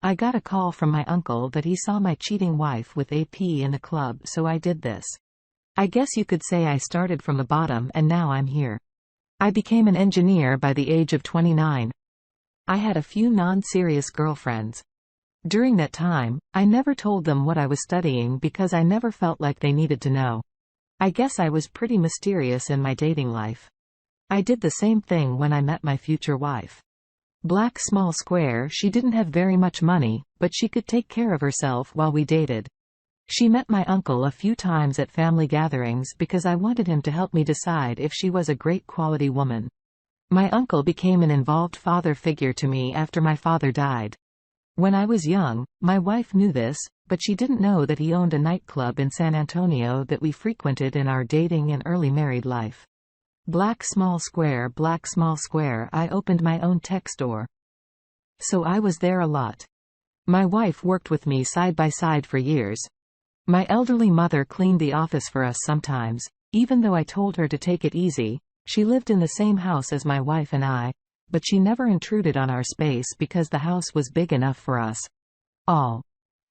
I got a call from my uncle that he saw my cheating wife with AP in the club, so I did this. I guess you could say I started from the bottom and now I'm here. I became an engineer by the age of 29. I had a few non-serious girlfriends. During that time, I never told them what I was studying because I never felt like they needed to know. I guess I was pretty mysterious in my dating life. I did the same thing when I met my future wife. Black small square, she didn't have very much money, but she could take care of herself while we dated. She met my uncle a few times at family gatherings because I wanted him to help me decide if she was a great quality woman. My uncle became an involved father figure to me after my father died. When I was young, my wife knew this, but she didn't know that he owned a nightclub in San Antonio that we frequented in our dating and early married life. Black small square, I opened my own tech store. So I was there a lot. My wife worked with me side by side for years. My elderly mother cleaned the office for us sometimes, even though I told her to take it easy. She lived in the same house as my wife and I, but she never intruded on our space because the house was big enough for us all.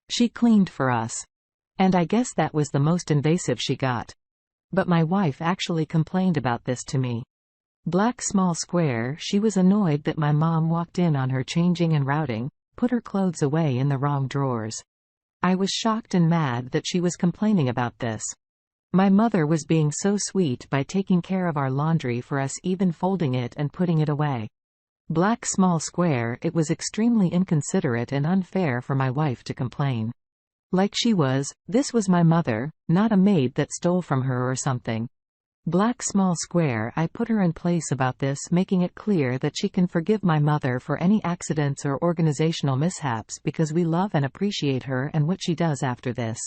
She cleaned for us. And I guess that was the most invasive she got. But my wife actually complained about this to me. Black small square, she was annoyed that my mom walked in on her changing and routing, put her clothes away in the wrong drawers. I was shocked and mad that she was complaining about this. My mother was being so sweet by taking care of our laundry for us, even folding it and putting it away. Black small square, it was extremely inconsiderate and unfair for my wife to complain. Like this was my mother, not a maid that stole from her or something. Black small square, I put her in place about this, making it clear that she can forgive my mother for any accidents or organizational mishaps because we love and appreciate her and what she does after this.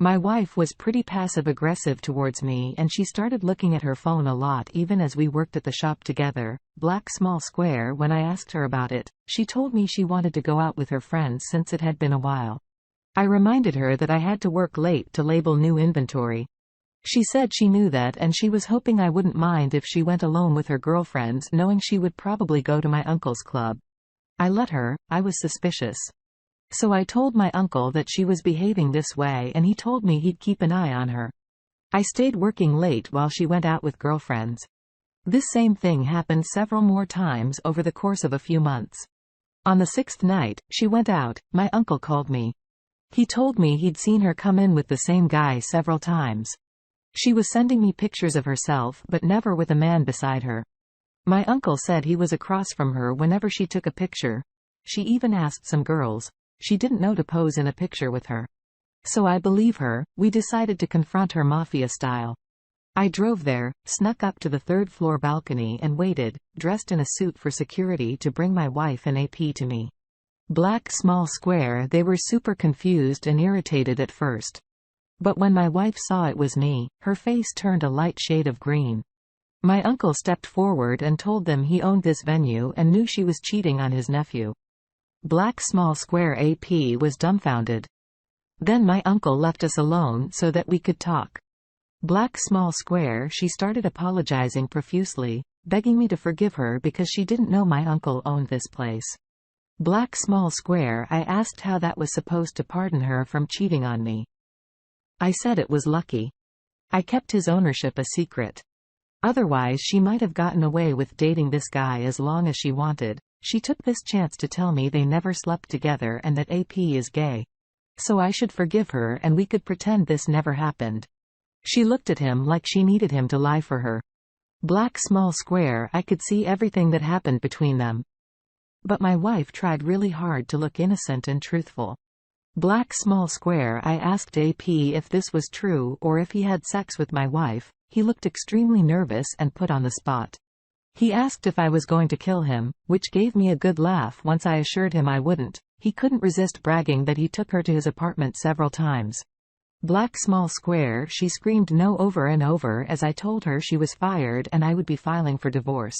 My wife was pretty passive-aggressive towards me and she started looking at her phone a lot even as we worked at the shop together. Black small square, when I asked her about it, she told me she wanted to go out with her friends since it had been a while. I reminded her that I had to work late to label new inventory. She said she knew that and she was hoping I wouldn't mind if she went alone with her girlfriends, knowing she would probably go to my uncle's club. I let her. I was suspicious. So I told my uncle that she was behaving this way and he told me he'd keep an eye on her. I stayed working late while she went out with girlfriends. This same thing happened several more times over the course of a few months. On the sixth night she went out, my uncle called me. He told me he'd seen her come in with the same guy several times. She was sending me pictures of herself but never with a man beside her. My uncle said he was across from her whenever she took a picture. She even asked some girls. She didn't know to pose in a picture with her. So I believe her. We decided to confront her mafia style. I drove there, snuck up to the third-floor balcony and waited, dressed in a suit for security to bring my wife and AP to me. Black small square, they were super confused and irritated at first. But when my wife saw it was me, her face turned a light shade of green. My uncle stepped forward and told them he owned this venue and knew she was cheating on his nephew. Black small square, AP was dumbfounded. Then my uncle left us alone so that we could talk. Black small square, she started apologizing profusely, begging me to forgive her because she didn't know my uncle owned this place. Black small square, I asked how that was supposed to pardon her from cheating on me. I said it was lucky. I kept his ownership a secret. Otherwise she might have gotten away with dating this guy as long as she wanted. She took this chance to tell me they never slept together and that AP is gay. So I should forgive her and we could pretend this never happened. She looked at him like she needed him to lie for her. Black small square, I could see everything that happened between them. But my wife tried really hard to look innocent and truthful. Black small square, I asked AP if this was true or if he had sex with my wife. He looked extremely nervous and put on the spot. He asked if I was going to kill him, which gave me a good laugh once I assured him I wouldn't. He couldn't resist bragging that he took her to his apartment several times. Black small square, she screamed no over and over as I told her she was fired and I would be filing for divorce.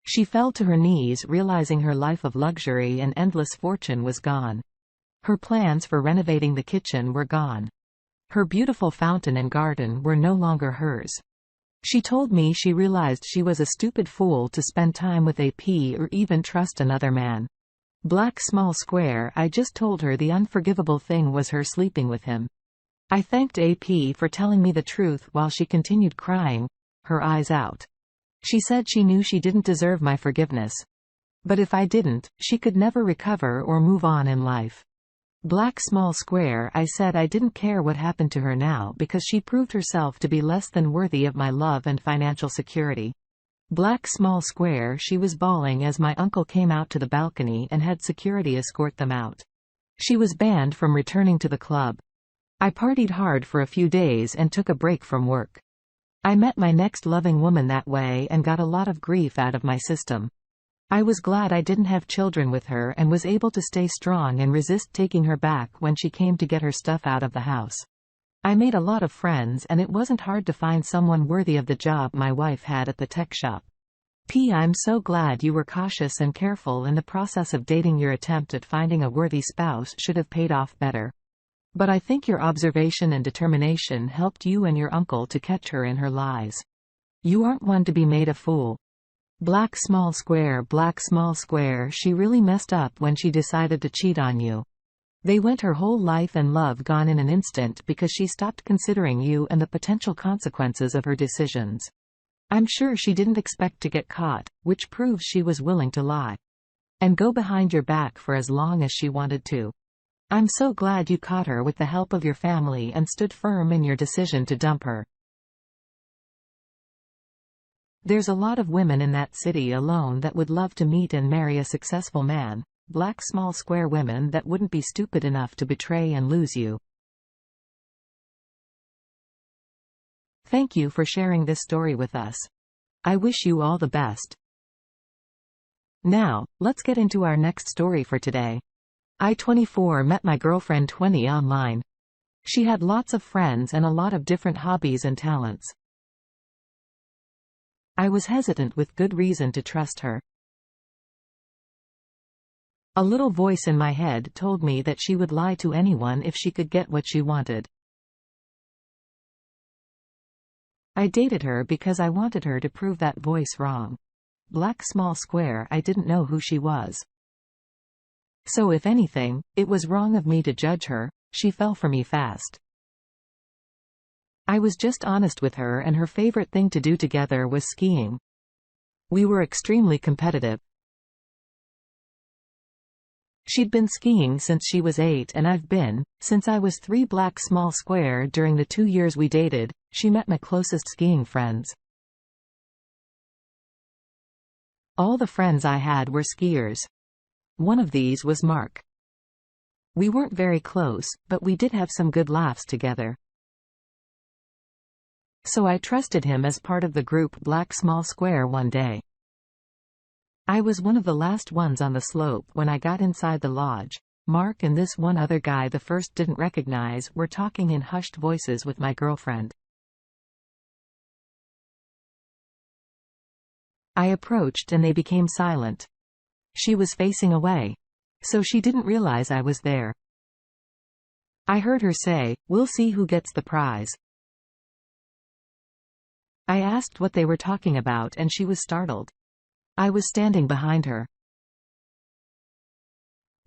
She fell to her knees realizing her life of luxury and endless fortune was gone. Her plans for renovating the kitchen were gone. Her beautiful fountain and garden were no longer hers. She told me she realized she was a stupid fool to spend time with AP or even trust another man. Black small square. I just told her the unforgivable thing was her sleeping with him. I thanked AP for telling me the truth while she continued crying, her eyes out. She said she knew she didn't deserve my forgiveness. But if I didn't, she could never recover or move on in life. Black small square. I said I didn't care what happened to her now because she proved herself to be less than worthy of my love and financial security. Black small square. She was bawling as my uncle came out to the balcony and had security escort them out. She was banned from returning to the club. I partied hard for a few days and took a break from work. I met my next loving woman that way and got a lot of grief out of my system. I was glad I didn't have children with her and was able to stay strong and resist taking her back when she came to get her stuff out of the house. I made a lot of friends and it wasn't hard to find someone worthy of the job my wife had at the tech shop. I'm so glad you were cautious and careful in the process of dating. Your attempt at finding a worthy spouse should have paid off better. But I think your observation and determination helped you and your uncle to catch her in her lies. You aren't one to be made a fool. Black small square. Black small square. She really messed up when she decided to cheat on you. They went her whole life and love gone in an instant because she stopped considering you and the potential consequences of her decisions. I'm sure she didn't expect to get caught, which proves she was willing to lie and go behind your back for as long as she wanted to. I'm so glad you caught her with the help of your family and stood firm in your decision to dump her. There's a lot of women in that city alone that would love to meet and marry a successful man. Black small square. Women that wouldn't be stupid enough to betray and lose you. Thank you for sharing this story with us. I wish you all the best. Now, let's get into our next story for today. I 24 met my girlfriend 20 online. She had lots of friends and a lot of different hobbies and talents. I was hesitant with good reason to trust her. A little voice in my head told me that she would lie to anyone if she could get what she wanted. I dated her because I wanted her to prove that voice wrong. Black small square. I didn't know who she was. So if anything, it was wrong of me to judge her. She fell for me fast. I was just honest with her, and her favorite thing to do together was skiing. We were extremely competitive. She'd been skiing since she was 8 and I've been, since I was 3. Black small square. During the 2 years we dated, she met my closest skiing friends. All the friends I had were skiers. One of these was Mark. We weren't very close, but we did have some good laughs together. So I trusted him as part of the group. Black small square. One day, I was one of the last ones on the slope when I got inside the lodge. Mark and this one other guy the first didn't recognize were talking in hushed voices with my girlfriend. I approached and they became silent. She was facing away, so she didn't realize I was there. I heard her say, "We'll see who gets the prize." I asked what they were talking about and she was startled. I was standing behind her.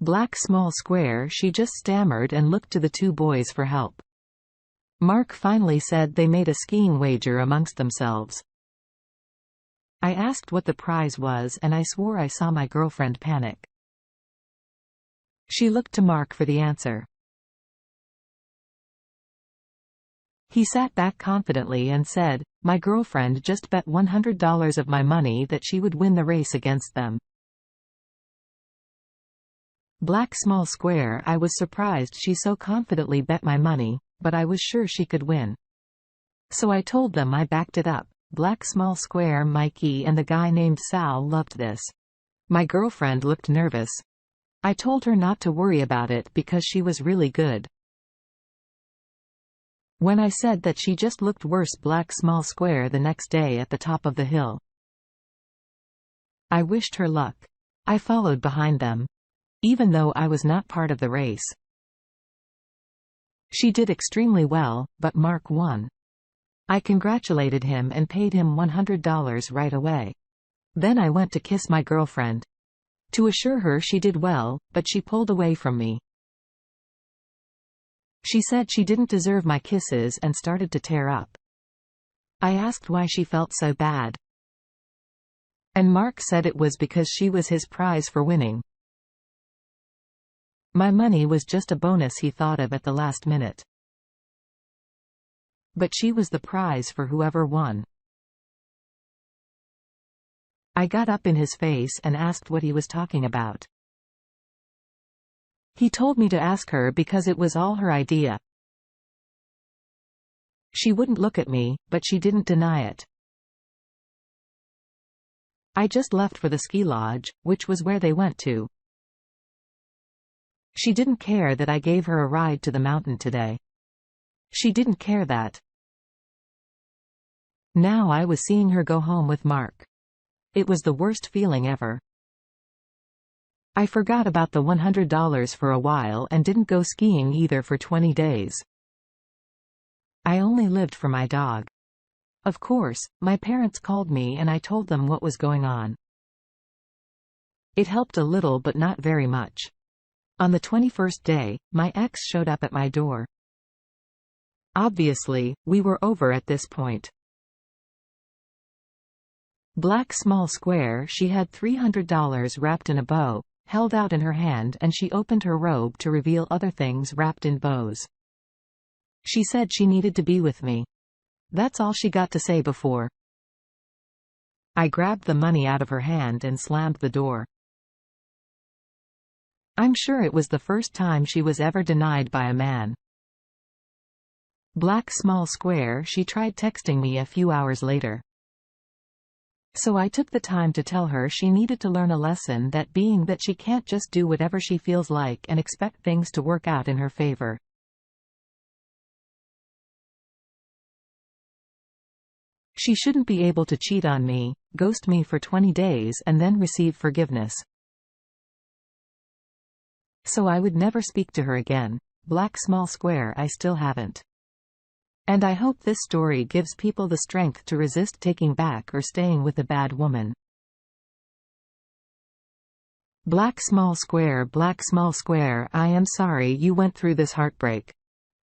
Black small square. She just stammered and looked to the 2 boys for help. Mark finally said they made a skiing wager amongst themselves. I asked what the prize was and I swore I saw my girlfriend panic. She looked to Mark for the answer. He sat back confidently and said, "My girlfriend just bet $100 of my money that she would win the race against them." Black small square. I was surprised she so confidently bet my money, but I was sure she could win. So I told them I backed it up. Black small square. Mikey and the guy named Sal loved this. My girlfriend looked nervous. I told her not to worry about it because she was really good. When I said that, she just looked worse. Black small square. The next day at the top of the hill, I wished her luck. I followed behind them, even though I was not part of the race. She did extremely well, but Mark won. I congratulated him and paid him $100 right away. Then I went to kiss my girlfriend. To assure her she did well, but she pulled away from me. She said she didn't deserve my kisses and started to tear up. I asked why she felt so bad. And Mark said it was because she was his prize for winning. My money was just a bonus he thought of at the last minute. But she was the prize for whoever won. I got up in his face and asked what he was talking about. He told me to ask her because it was all her idea. She wouldn't look at me, but she didn't deny it. I just left for the ski lodge, which was where they went to. She didn't care that I gave her a ride to the mountain today. She didn't care that. Now I was seeing her go home with Mark. It was the worst feeling ever. I forgot about the $100 for a while and didn't go skiing either for 20 days. I only lived for my dog. Of course, my parents called me and I told them what was going on. It helped a little but not very much. On the 21st day, my ex showed up at my door. Obviously, we were over at this point. Black small square. She had $300 wrapped in a bow, held out in her hand, and she opened her robe to reveal other things wrapped in bows. She said she needed to be with me. That's all she got to say before. I grabbed the money out of her hand and slammed the door. I'm sure it was the first time she was ever denied by a man. Black small square. She tried texting me a few hours later. So I took the time to tell her she needed to learn a lesson, that being that she can't just do whatever she feels like and expect things to work out in her favor. She shouldn't be able to cheat on me, ghost me for 20 days and then receive forgiveness. So I would never speak to her again. Black small square. I still haven't. And I hope this story gives people the strength to resist taking back or staying with a bad woman. Black small square. Black small square. I am sorry you went through this heartbreak.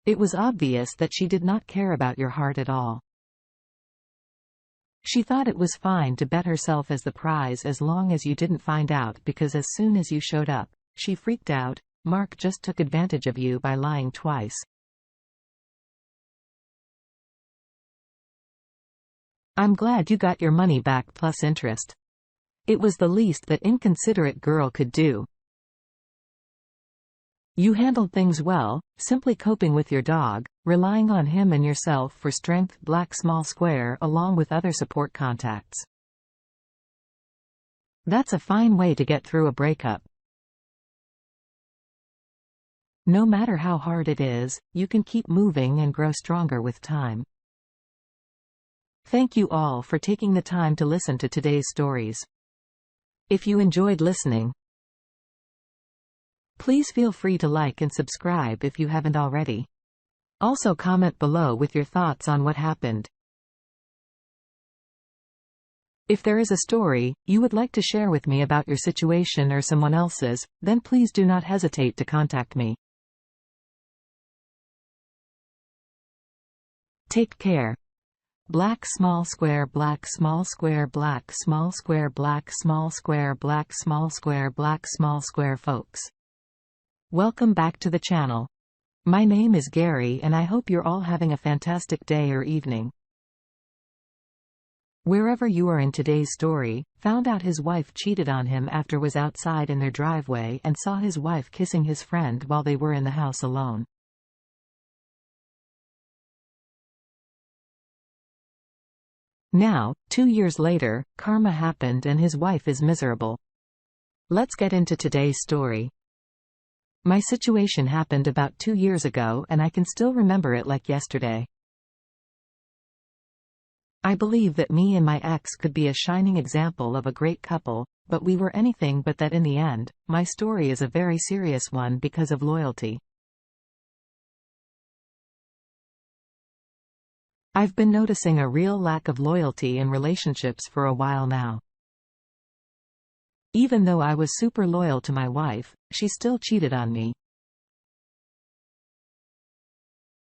It was obvious that she did not care about your heart at all. She thought it was fine to bet herself as the prize as long as you didn't find out, because as soon as you showed up, she freaked out. Mark just took advantage of you by lying twice. I'm glad you got your money back plus interest. It was the least that inconsiderate girl could do. You handled things well, simply coping with your dog, relying on him and yourself for strength. Black small square. Along with other support contacts. That's a fine way to get through a breakup. No matter how hard it is, you can keep moving and grow stronger with time. Thank you all for taking the time to listen to today's stories. If you enjoyed listening, please feel free to like and subscribe if you haven't already. Also comment below with your thoughts on what happened. If there is a story you would like to share with me about your situation or someone else's, then please do not hesitate to contact me. Take care. Black small square. Black small square. Black small square. Black small square. Black small square. Black small square. Folks, welcome back to the channel. My name is Gary and I hope you're all having a fantastic day or evening. Wherever you are in today's story, found out his wife cheated on him after was outside in their driveway and saw his wife kissing his friend while they were in the house alone. Now, 2 years later, karma happened and his wife is miserable. Let's get into today's story. My situation happened about 2 years ago and I can still remember it like yesterday. I believe that me and my ex could be a shining example of a great couple, but we were anything but that in the end. My story is a very serious one because of loyalty. I've been noticing a real lack of loyalty in relationships for a while now. Even though I was super loyal to my wife, she still cheated on me.